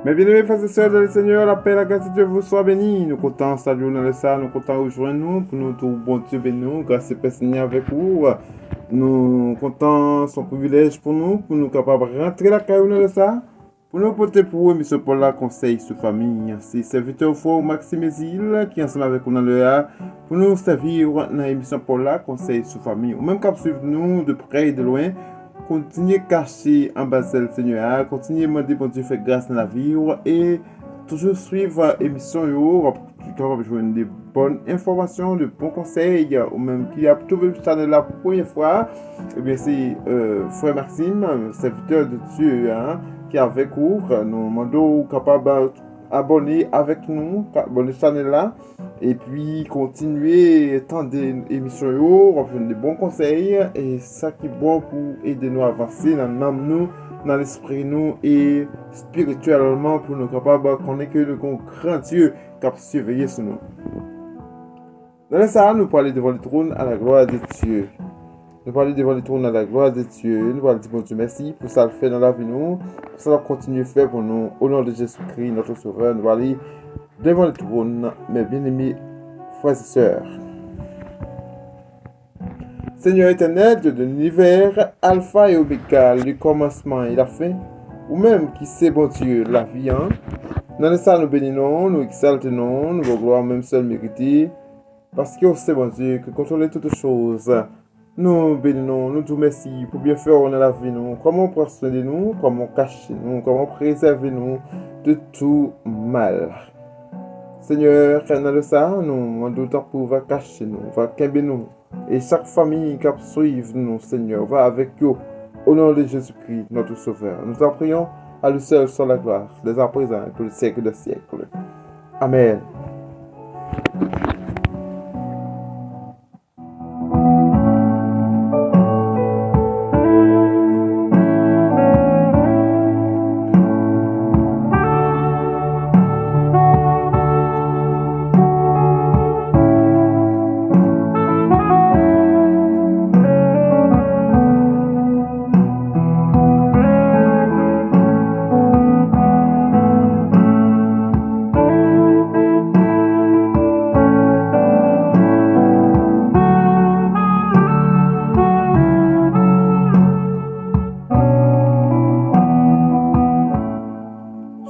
Mes bien-aimés frères et sœurs dans le Seigneur, la paix, la grâce de Dieu vous soit bénie. Nous comptons saluer dans le salle, nous comptons rejoindre nous pour nous tout bon Dieu béni, grâce et paix Seigneur avec vous. Nous comptons son privilège pour nous capables de rentrer la caillou dans le salle, pour nous porter pour vous, M. Paul, la conseil sur famille. C'est serviteur fort Maxime Ezil qui est ensemble avec nous dans le A pour nous servir dans l'émission Paul, la conseil sur famille. Ou même qu'à suivre nous de près et de loin. Continuez cacher en bas le Seigneur, continuez à demander bon Dieu fait grâce dans la vie et toujours suivre l'émission pour capable de joindre des bonnes informations, de bons conseils, ou même qui a trouvé le channel la première fois. Eh bien, c'est Frère Maxime, serviteur de Dieu, qui est avec vous. Nous demandons capable abonner avec nous, abonner channel là. Et puis, continuer tant d'émissions, reprendre des bons conseils. Et ça qui est bon pour aider nous à avancer dans l'âme, nous, dans l'esprit, nous, et spirituellement, pour nous capables de connaître que le grand Dieu qui a surveillé sur nous. Dans ça, nous parlons devant le trône à la gloire de Dieu. Nous parlons devant le trône à la gloire de Dieu. Nous parlons dire bon Dieu merci pour ça le fait dans la vie, nous. Pour ça, continue à faire pour nous. Au nom de Jésus-Christ, notre Sauveur, nous parlons devant le trône, mes bien-aimés frères et sœurs. Seigneur éternel, Dieu de l'univers, Alpha et Oméga, le commencement et la fin, ou même qui sait, bon Dieu, la vie, Dans le ça, nous bénissons, nous exaltons, nous vous gloire même seul mérité, parce que c'est bon Dieu que contrôle toutes choses. Nous bénissons, nous te merci pour bien faire dans la vie, nous, comment prendre soin de nous, comment cacher nous, comment préserver nous de tout mal. Seigneur, dans le ça, nous demandons pour va cacher nous, va camber nous. Et chaque famille qui suit nous, Seigneur, va avec nous. Au nom de Jésus-Christ, notre Sauveur. Nous en prions à lui seul sur la gloire, dès à présent et pour le siècle des siècles. Amen.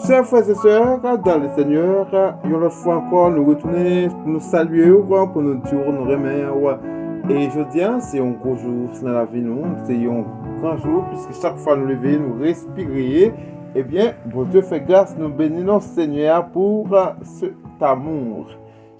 Chers frères et sœurs, dans le Seigneur, une autre fois encore, nous retournons pour nous saluer, pour nous dire nous remercier. Et je dis, c'est un gros jour dans la vie, nous, c'est un grand jour, puisque chaque fois nous lever, nous respirer, eh bien, bon Dieu fait grâce, nous bénissons Seigneur pour cet amour.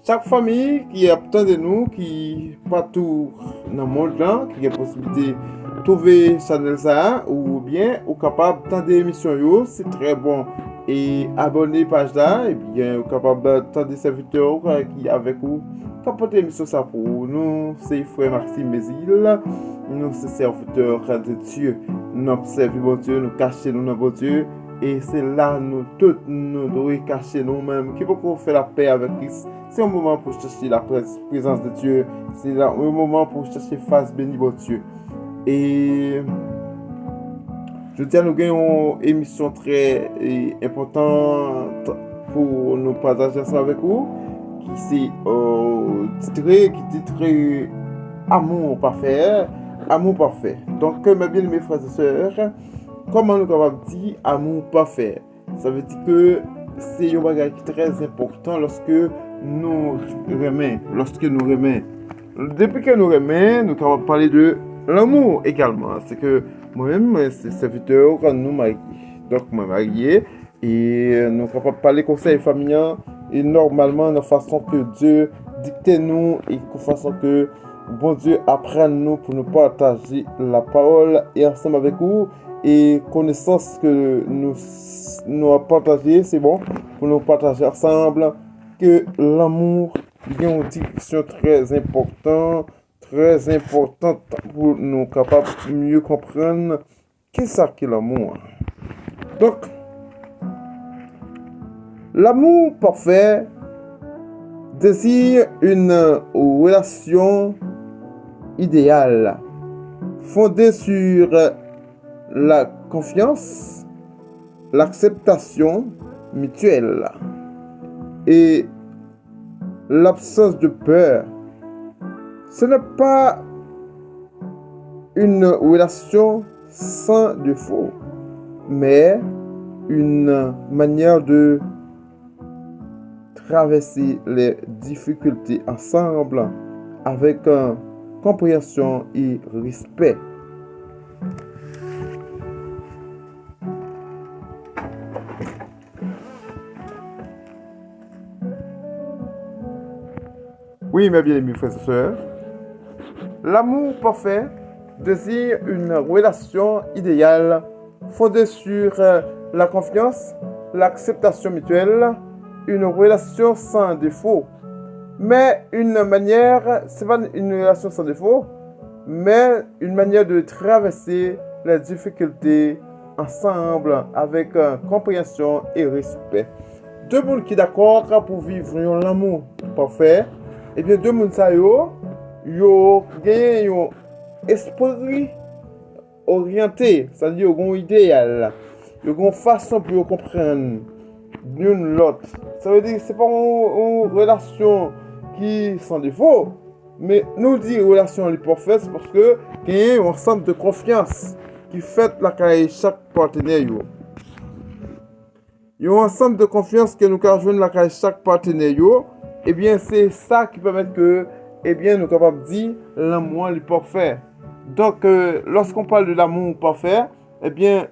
Chaque famille qui attend de nous, qui partout dans le monde, qui a possibilité de trouver channel ça, ou bien, ou capable de des émissions, c'est très bon. Et abonner page là, et bien, capable de des serviteurs qui avec vous, capable d'émission ça pour nous, c'est Frère Maxime Ezil, nous c'est serviteurs de Dieu, nous observons bon Dieu, nous cachons nous bon Dieu, et c'est là nous tous nous devons cacher nous-mêmes, qui peut faire la paix avec Christ. C'est un moment pour chercher la présence de Dieu, c'est là un moment pour chercher face bénie bon Dieu. Et je tiens à nous gagner une émission très importante pour nous partager ça avec vous, qui est titré Amour parfait. Amour parfait. Donc, mes bien-aimés frères et sœurs, comment nous avons dit amour parfait? Ça veut dire que c'est un bagage très important lorsque nous remet. Depuis que nous remet, nous avons parlé de l'amour également. C'est que moi-même, c'est serviteur quand nous mariés. Donc, moi marié. Et nous sommes capables de parler conseil familial. Et normalement, de façon que Dieu dicte nous et de façon que bon Dieu apprenne nous pour nous partager la parole et ensemble avec vous. Et connaissance que nous avons partagé, c'est bon, pour nous partager ensemble que l'amour est une direction très importante pour nous capables de mieux comprendre qu'est-ce que l'amour. Donc, l'amour parfait désire une relation idéale fondée sur la confiance, l'acceptation mutuelle et l'absence de peur. Ce n'est pas une relation sans défaut, mais une manière de traverser les difficultés ensemble avec compréhension et respect. Oui, mes bien-aimés frères et sœurs, l'amour parfait désire une relation idéale fondée sur la confiance, l'acceptation mutuelle, une relation sans défaut. Mais c'est pas une relation sans défaut, mais une manière de traverser les difficultés ensemble avec compréhension et respect. Deux personnes qui sont d'accord pour vivre l'amour parfait, et bien deux personnes ça yo gagnent un esprit orienté, c'est-à-dire un idéal, une façon pour comprendre l'une l'autre. Ça veut dire que c'est pas une relation qui sans défaut, mais nous dit relation parfaite parce que il y a un ensemble de confiance qui fait la carrière chaque partenaire. Il y a un ensemble de confiance que nous avons joué la carrière chaque partenaire. Et bien c'est ça qui permet que nous sommes capables de dire l'amour est parfait. Donc lorsqu'on parle de l'amour parfait,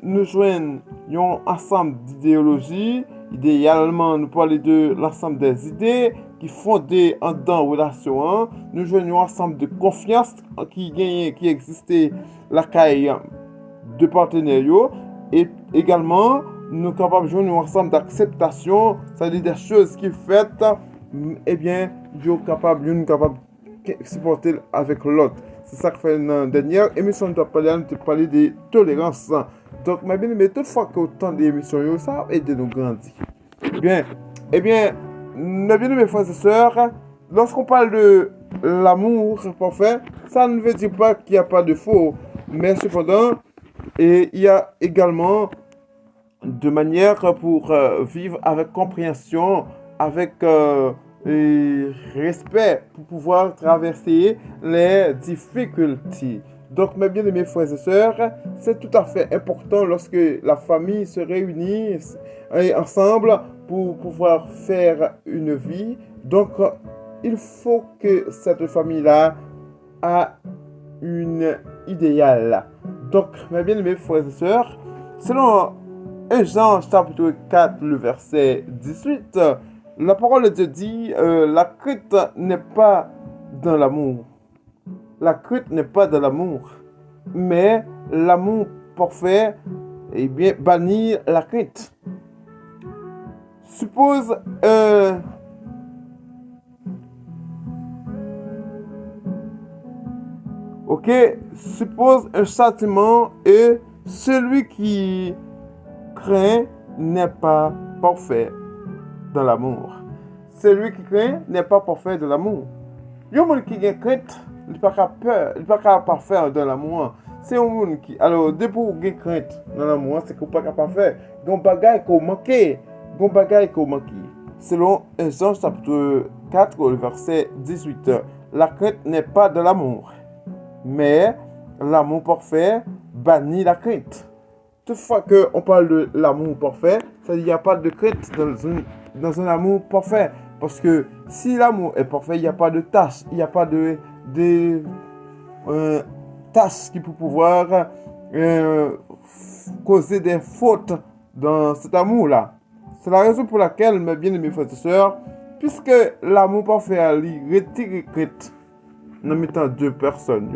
nous joignons un ensemble d'idéologies. Idéalement, nous parlons de l'ensemble des idées qui fondées en dans relation. Nous joignons un ensemble de confiance qui existait la carrière de partenaires. Et également, nous sommes capables de joindre un ensemble d'acceptation, c'est-à-dire des choses qui faites, nous sommes capables de supporter avec l'autre. C'est ça que fait dans la dernière émission, nous avons parlé de tolérance. Donc, mais toutefois que autant d'émissions, ça a aidé nous grandir. Mes bien-aimés frères et sœurs, lorsqu'on parle de l'amour parfait, ça ne veut dire pas qu'il n'y a pas de faux, mais cependant, il y a également de manière pour vivre avec compréhension, avec respect, pour pouvoir traverser les difficultés. Donc, mes bien-aimés frères et sœurs, c'est tout à fait important lorsque la famille se réunit ensemble pour pouvoir faire une vie. Donc, il faut que cette famille-là a une idéale. Donc, mes bien-aimés frères et sœurs, selon 1 Jean chapitre 4, le verset 18, la parole de Dieu dit, la crainte n'est pas dans l'amour. La crainte n'est pas de l'amour, mais l'amour parfait, bannit la crainte. Suppose un châtiment et celui qui craint n'est pas parfait dans l'amour. Celui qui craint n'est pas parfait dans l'amour. Il y a un monde qui a crainte, il n'est pas peur, il n'est pas capable de faire dans l'amour. C'est un monde qui. Alors, depuis que vous avez crainte dans l'amour, c'est que vous n'êtes pas capable de faire. Il y a un bagage qui manque. Selon 1 Jean chapitre 4, le verset 18, la crainte n'est pas de l'amour, mais l'amour parfait bannit la crainte. Toutefois qu'on parle de l'amour parfait, ça veut dire qu'il n'y a pas de crainte dans un amour parfait. Parce que si l'amour est parfait, il n'y a pas de tâches, il n'y a pas de tâches qui peuvent pouvoir causer des fautes dans cet amour-là. C'est la raison pour laquelle, mes bien-aimés frères et sœurs, puisque l'amour parfait a retire la crainte en mettant deux personnes,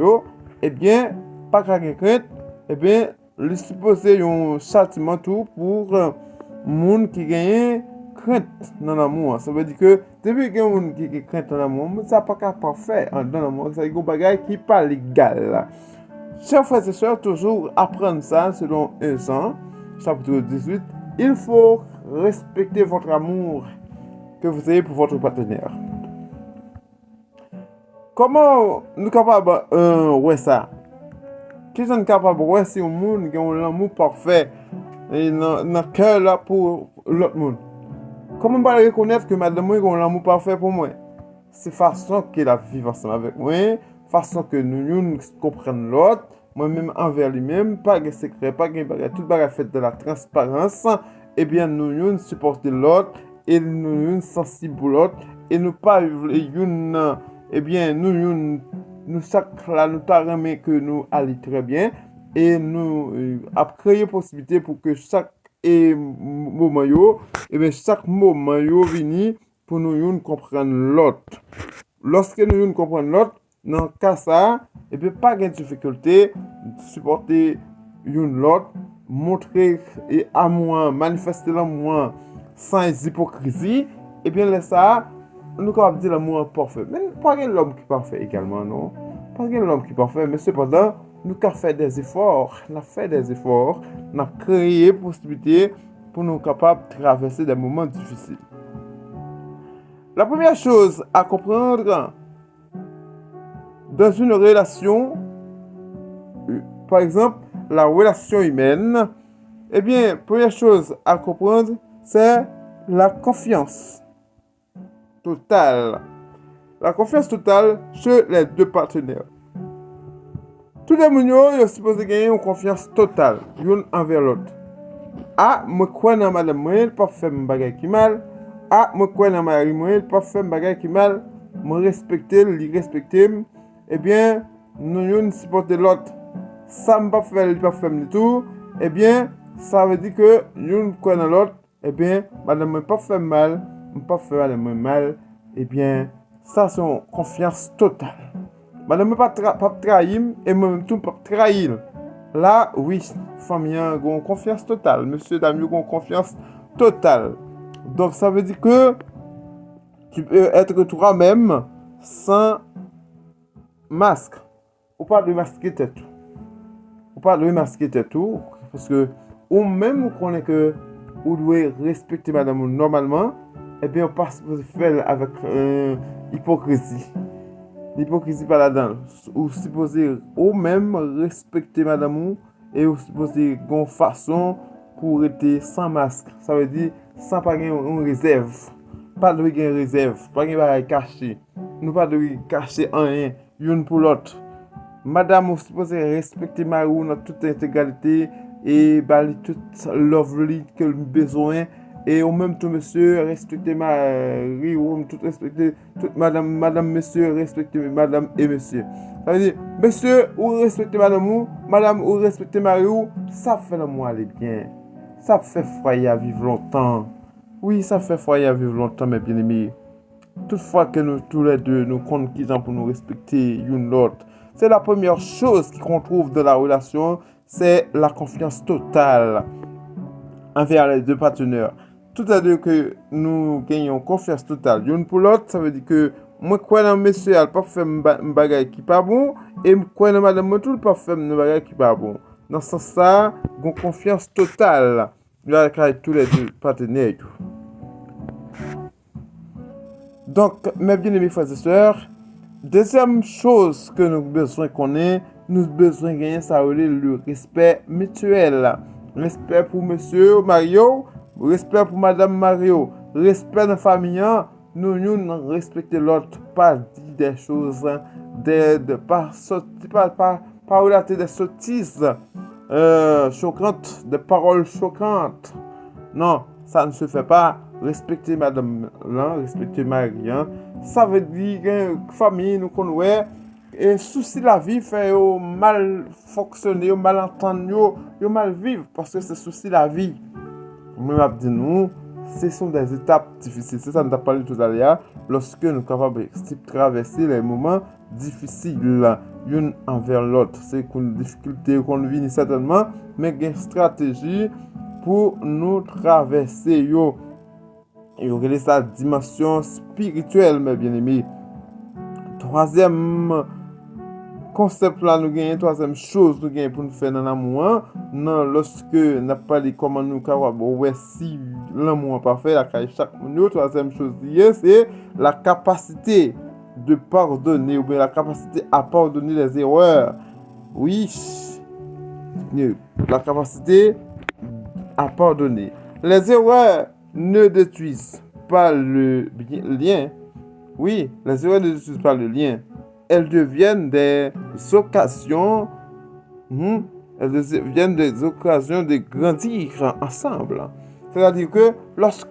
pas de crainte, il suppose un châtiment tout pour monde qui gagne crainte dans l'amour. Ça veut dire que depuis que monde qui crainte dans l'amour, ça pas parfait dans l'amour, c'est un bagage qui pas légal. Chers frères et sœurs, toujours apprendre ça selon 1 Jean, chapitre 18, il faut respecter votre amour que vous avez pour votre partenaire. Comment nous sommes capables de ça? Qui sont capables de voir si un monde qui a un amour parfait et dans le cœur là pour l'autre monde? comment on va reconnaître que madame moi a l'amour parfait pour moi? C'est façon qu'elle a vivre ensemble avec moi, façon que nous comprenons l'autre, moi-même envers lui-même, pas de secret, pas de bagarre, tout bagarre fait de la transparence, eh bien nous supporter l'autre et nous sensibles pour l'autre et nous pas une eh bien nous chaque là nous t'a remis que nous allons très bien et nous a créé possibilité pour que chaque moment yo et bien chaque moment yo vini pour nous comprendre l'autre. Lorsque nous comprenons l'autre, dans le cas ça, et bien pas de difficulté, supporter l'autre, montrer et amour, manifester l'amour sans hypocrisie, et bien là ça, nous pouvons dire l'amour parfait. Mais pas l'homme qui est parfait également, non? Pas l'homme qui est parfait, mais cependant, nous avons fait des efforts, nous avons créé possibilité pour nous capables de traverser des moments difficiles. La première chose à comprendre dans une relation, par exemple, la relation humaine, eh bien, première chose à comprendre, c'est la confiance totale. La confiance totale chez les deux partenaires. Tout le monde est supposé gagner une confiance totale, l'un envers l'autre. Ah, moi, quoi, dans madame, moi, pas faire un bagage qui mal. Ah, moi, quoi, dans mari, moi, pas faire un bagage qui mal. Moi, respecter, l'irrespecter. Eh bien, nous supporter l'autre. Ça ne pas faire, pas faire du tout. Eh bien, ça veut dire que nous, quoi, dans l'autre. Eh bien, madame, moi, pas faire mal. Pas faire madame, mal. Eh bien, ça, c'est une confiance totale. Madame, moi, pas trahir. Et moi-même, tout, pas trahir. Là, oui, famille a une confiance totale. Monsieur, dame, a une confiance totale. Donc, ça veut dire que tu peux être toi-même sans masque. Ou pas de masquer tout. Ou pas de masquer tout. Parce que, ou même, vous connaissez que vous devez respecter madame normalement, eh bien, on passe pour faire avec hypocrisie. L'hypocrisie pas là-dedans. Ou supposé ou même respecter madame et ou supposé une façon pour être sans masque. Ça veut dire sans pas une réserve. Pas de réserve, pas de cacher. Nous pas de cacher rien, une pour l'autre. Madame ou supposé respecter Marou dans toute intégralité et bali toute lovely que le besoin. Et au même temps, monsieur, respectez Marie, ou tout respectez, toute madame, monsieur, respectez madame et monsieur. Ça veut dire, monsieur, ou respectez madame, ou respectez Marie, ça fait le mois aller bien. Ça fait foyer à vivre longtemps. Oui, ça fait foyer à vivre longtemps, mes bien-aimés. Toutefois que nous, tous les deux, nous comptons pour nous respecter l'une l'autre. C'est la première chose qu'on trouve dans la relation, c'est la confiance totale envers les deux partenaires. Tout à dire que nous gagnons confiance totale l'une pour l'autre, ça veut dire que moi, quoi dans monsieur, elle pas faire un bagage qui pas bon, et quoi dans madame, moi, tout pas faire un bagage qui pas bon. Dans ce sens, ça, une confiance totale avec tous les deux partenaires. Donc, mes bien-aimés frères et sœurs, deuxième chose que nous avons besoin qu'on ait, nous avons besoin de gagner ça, le respect mutuel. Respect pour monsieur Mario, respect pour madame Mario, respect de la famille, nous respecter l'autre, pas dire des choses, pas relater des sottises choquantes, des paroles choquantes. Non, ça ne se fait pas. Respecter madame là, respecter Marie. Ça veut dire que famille nous connaît et souci la vie fait mal fonctionner, mal entendre, mal vivre parce que c'est souci la vie. Moi je dis nous, ce sont des étapes difficiles. C'est ça nous a parlé tout à l'heure lorsque nous sommes capables de traverser les moments difficiles l'une envers l'autre. C'est une difficulté qu'on vit certainement, mais il y a une stratégie pour nous traverser et regarder sa dimension spirituelle, mes bien-aimés. Troisième concept là, nous gagnons, troisième chose nous gagnons pour nous faire dans l'amour. Non, lorsque nous n'avons pas dit comment nous capables, ouais, si l'amour parfait, la chaque minute, troisième chose, c'est la capacité de pardonner ou bien la capacité à pardonner les erreurs. Oui, la capacité à pardonner. Les erreurs ne détruisent pas le lien. Oui, les erreurs ne détruisent pas le lien. Elles deviennent des occasions. Elles deviennent des occasions de grandir ensemble. C'est-à-dire que lorsque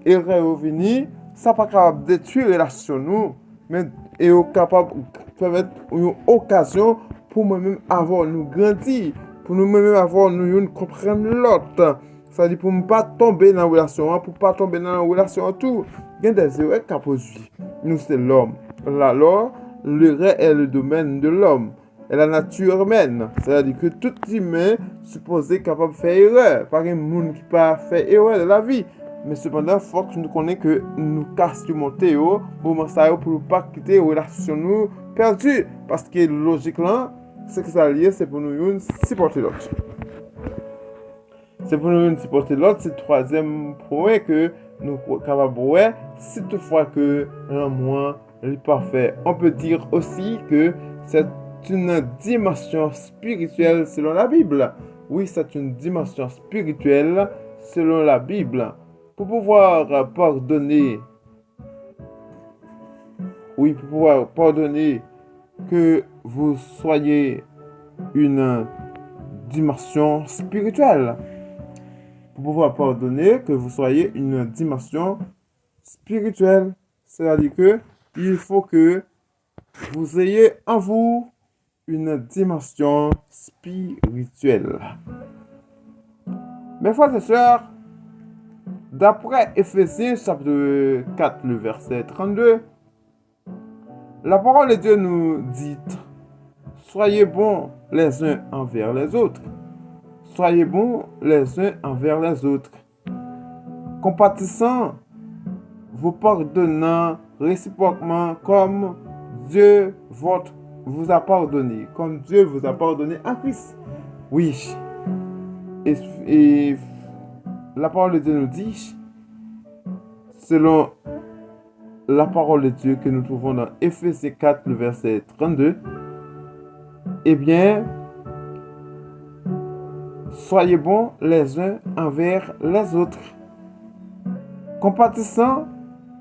l'erreur est venue, ça n'est pas capable de détruire la relation nous, mais est capable de être une occasion pour nous-mêmes avoir nous grandir, pour nous-mêmes avoir nous comprendre l'autre. C'est-à-dire pour ne pas tomber dans la relation, pour ne pas tomber dans la relation tout. Il y a des erreurs qui produit. Nous, c'est l'homme. Alors, l'erreur est le domaine de l'homme. Et la nature humaine. C'est-à-dire que tout humain supposé capable de faire erreur. Pas un monde qui pas fait erreur de la vie. Mais cependant, il faut que nous connaissions que nous cassions monter au moment ça pour ne pas quitter la relation nous perdue. Parce que logiquement, ce que ça lié, c'est pour nous supporter l'autre. C'est pour nous supporter l'autre. C'est le troisième point que nous sommes capables de voir. Si toutefois que l'amour est parfait, on peut dire aussi que c'est une dimension spirituelle selon la Bible. Oui, c'est une dimension spirituelle selon la Bible. Pour pouvoir pardonner, que vous soyez une dimension spirituelle. Pour pouvoir pardonner, que vous soyez une dimension spirituelle. C'est-à-dire que il faut que vous ayez en vous une dimension spirituelle. Mes frères et sœurs, d'après Éphésiens chapitre 4, le verset 32, la parole de Dieu nous dit: soyez bons les uns envers les autres. Soyez bons les uns envers les autres. Compatissant, vous pardonnant réciproquement comme Dieu vous a pardonné. Comme Dieu vous a pardonné en Christ. Oui. Et la parole de Dieu nous dit, selon la parole de Dieu que nous trouvons dans Éphésiens 4, le verset 32, eh bien, soyez bons les uns envers les autres, compatissant,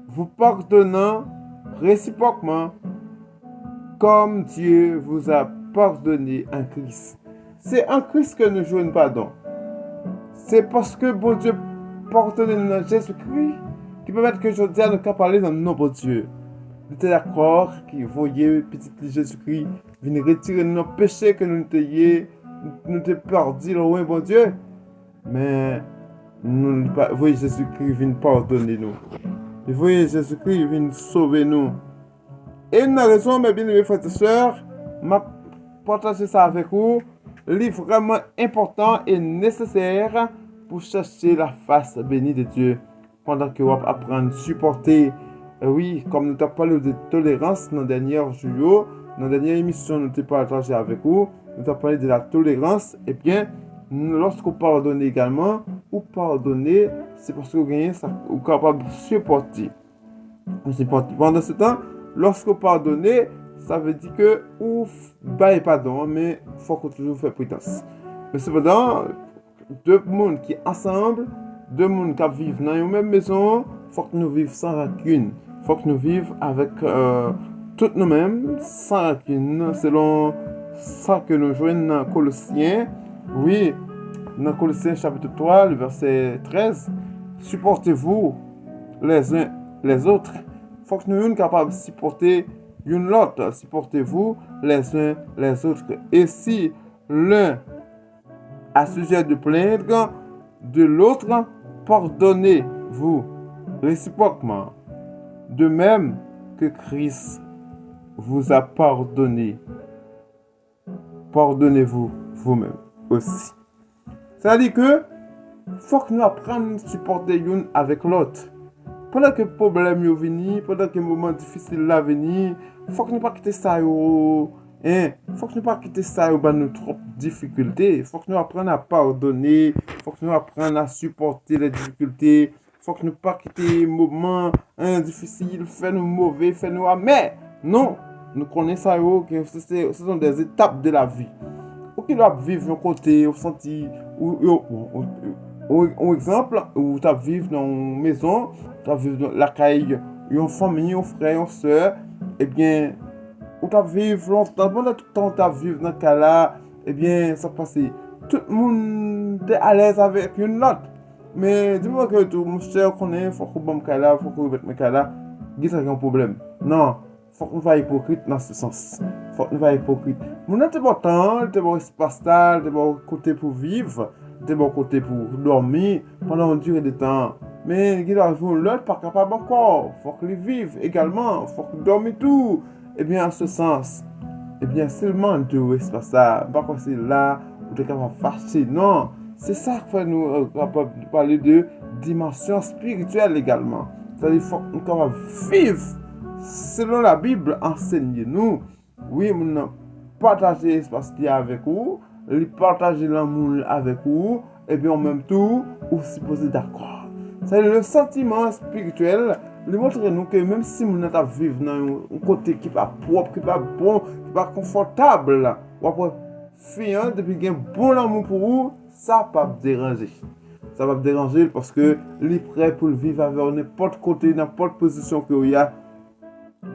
vous pardonnant réciproquement, comme Dieu vous a pardonné en Christ. C'est en Christ que nous jouons pardon. C'est parce que bon Dieu pardonne nous dans Jésus-Christ qui permet que je dis à nous parler dans le nom de Dieu. Nous sommes d'accord qu'il voyait petit Jésus-Christ venir retirer nos péchés que nous t'ayons perdu loin, bon Dieu. Mais nous voyons Jésus-Christ venir pardonner nous. Vous voyez Jésus-Christ venir sauver nous. Et une raison, mes bien-aimés frères et sœurs, m'a partagé ça avec vous. Livre vraiment important et nécessaire pour chercher la face bénie de Dieu. Pendant que vous apprenez à supporter, oui, comme nous avons parlé de tolérance dans la dernière jour, dans la dernière émission, nous avons partagé avec vous, nous avons parlé de la tolérance. Et bien, lorsqu'on pardonne également, ou pardonner, c'est parce que vous êtes capable de supporter. Pendant ce temps, lorsqu'on pardonne, ça veut dire que pardon, mais il faut qu'on toujours faire prétence. Mais cependant, deux personnes qui sont ensemble, deux personnes qui vivent dans une même maison, il faut que nous vivions sans rancune. Il faut que nous vivions avec toutes nous-mêmes, sans rancune, selon ça que nous jouons dans Colossiens. Oui, dans Colossiens chapitre 3, le verset 13, supportez-vous les uns les autres. Il faut que nous soyons capables de supporter l'autre. Supportez-vous les uns les autres. Et si l'un a sujet de plaindre de l'autre, pardonnez-vous réciproquement. De même que Christ vous a pardonné, pardonnez-vous vous-même aussi. C'est-à-dire que faut que nous apprenions à supporter l'un avec l'autre. Pendant que le problème est venu, pendant que le moment difficile est venu, il faut que nous ne pas quitter ça. Faut que nous pas quitter ça dans nos trop difficultés. Il faut que nous apprenions à pardonner. Il faut que nous apprenions à supporter les difficultés. Il faut que nous pas quitter les moments difficiles, faire nous mauvais, faire nous amers. Non, nous connaissons que ce sont des étapes de la vie. Ou qui doit vivre un côté, au senti, ou Un exemple, où tu vis dans une maison, tu vis dans la caille, une famille, un frère, une soeur, eh bien, où tu vis longtemps, pendant tout le temps, tu vis dans ce cas-là, eh bien, ça passe. Tout le monde est à l'aise avec une autre. Mais dis-moi que tout, mon cher, connaît, faut que bon cas-là, faut que vous mettez cas-là, il y a un problème. Non, faut qu'on soit hypocrite dans ce sens. Faut qu'on soit hypocrite. Mon est important, c'est bon espace, c'est bon côté pour vivre, c'est bon côté pour dormir pendant une durée de temps. Mais il y a l'autre pas capable encore. Faut qu'il vive également, faut qu'il dorme tout. Eh bien, en ce sens, eh bien, seulement de espace ça, pas comme c'est là où tu es capable de fâcher. Non, c'est ça qu'il faut nous parler de dimension spirituelle également. C'est-à-dire qu'il faut nous capable vivre selon la Bible, enseignez-nous. Oui, nous partager l'espace qui est avec vous, partager l'amour avec vous, et bien en même temps, aussi poser d'accord. C'est le sentiment spirituel, lui montrer nous que même si nous n'avons vivre dans un côté qui n'est pas propre, qui n'est pas bon, qui n'est pas confortable, ou après, fiant, depuis qu'il y a un bon amour pour vous, ça ne va pas déranger. Ça va me déranger parce que il est prêt pour le vivre avec n'importe côté, n'importe position qu'il y a.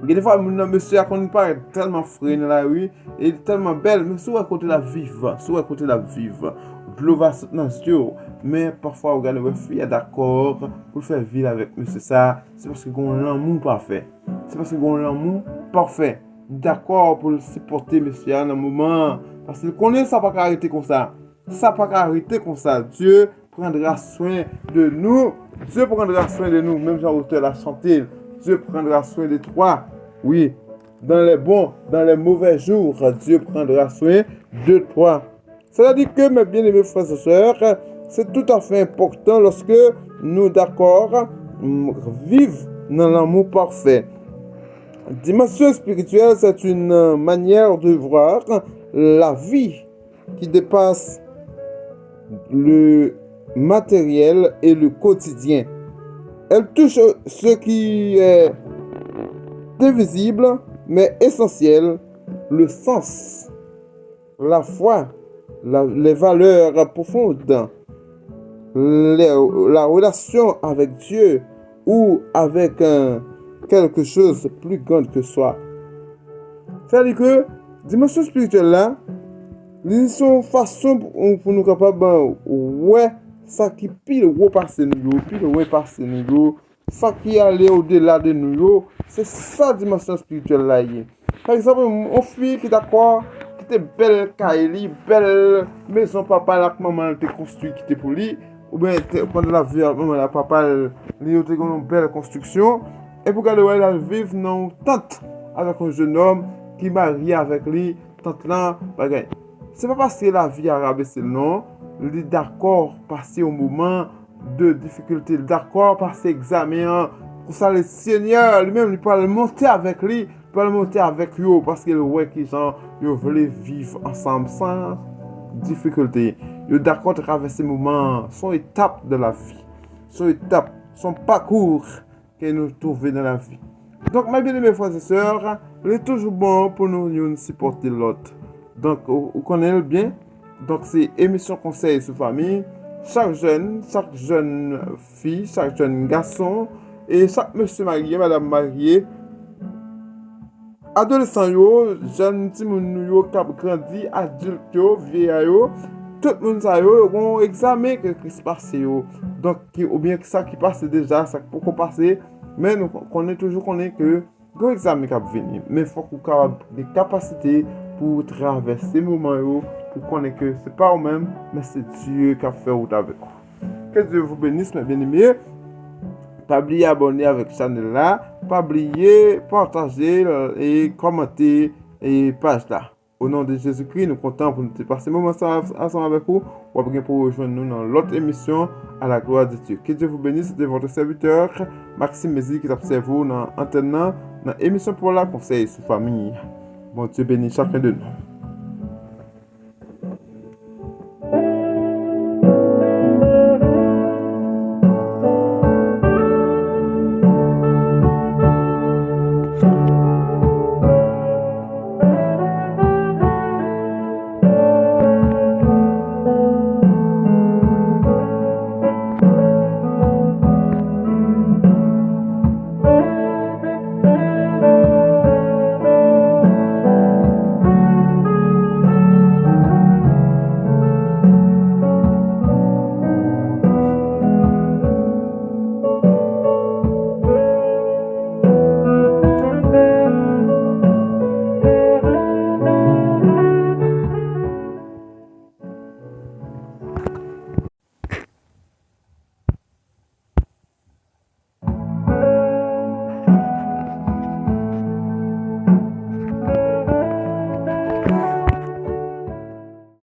Des fois, mon monsieur a connu pas tellement frais dans la rue, et tellement belle, mais soit à côté la vive, soit à côté la vive. De l'eau va dans ce Dieu. Mais parfois, on regarde, il y a d'accord pour faire vivre avec monsieur ça. C'est parce qu'on a l'amour parfait. C'est parce qu'on a l'amour parfait. D'accord pour le supporter monsieur à un moment. Parce qu'il connaît ça pas arrêter comme ça. Ça pas arrêter comme ça. Dieu prendra soin de nous. Dieu prendra soin de nous. Même Jean-Auteur l'a chanté. Dieu prendra soin de toi. Oui, dans les bons, dans les mauvais jours, Dieu prendra soin de toi. C'est-à-dire que, mes bien-aimés frères et sœurs, c'est tout à fait important lorsque nous, d'accord, vivons dans l'amour parfait. Dimension spirituelle, c'est une manière de voir la vie qui dépasse le matériel et le quotidien. Elle touche ce qui est invisible, mais essentiel, le sens, la foi, les valeurs profondes, la relation avec Dieu ou avec quelque chose de plus grand que soi. C'est-à-dire que dimension spirituelle là, ils sont façon pour nous capables ouais ça qui pile repasser nous, pile repasser nous, ça qui allait au-delà de nous, c'est ça dimension spirituelle là. Par exemple, on fille qui d'accord, qui était belle caille, belle maison papa là que maman était construit qui était pour lui, ou bien pendant la vie maman la papa lui était une belle construction, et pour qu'elle elle vivre dans tente avec un jeune homme qui marié avec lui, tante là, bagaille. C'est pas parce que la vie a rabaissé le nom, il est d'accord passer au moment de difficulté, d'accord passer examen, pour ça le Seigneur lui-même il peut monter avec lui, il peut monter avec lui parce que le ouais qui gens ils veulent vivre ensemble sans difficulté. Il est d'accord de traverser le moment, son étape de la vie, son étape, son parcours que nous trouvons dans la vie. Donc mes bien-aimés frères et sœurs, il est toujours bon pour nous supporter l'autre. Donc, vous connaissez bien. Donc, c'est émission conseil sur famille. Chaque jeune fille, chaque jeune garçon, et chaque monsieur marié, madame mariée, adolescent yo, jeune petit moun yo qui a grandi, adulte yo, vieillard yo, tout le monde ça yo, on examen que se passe yo. Donc, ou bien que ça qui passe déjà, ça qui peut passer, mais nous connaissons toujours que un examen qui va venir. Mais il faut qu'on ait des capacités pour traverser ces moments, pour connaître que ce n'est pas vous-même, mais c'est Dieu qui a fait route avec vous. Que Dieu vous bénisse, mes bien-aimés. Pas oublier d'abonner avec cette chaîne là. Pas oublier partager et commenter et page là. Au nom de Jésus-Christ, nous comptons pour nous passer ce moment ensemble avec vous. Ou bien pour rejoindre nous dans l'autre émission à la gloire de Dieu. Que Dieu vous bénisse. C'était votre serviteur Maxime Mézi qui observe vous dans l'antenne dans l'émission pour la conseil sur famille. Bon Dieu bénisse chacun de nous.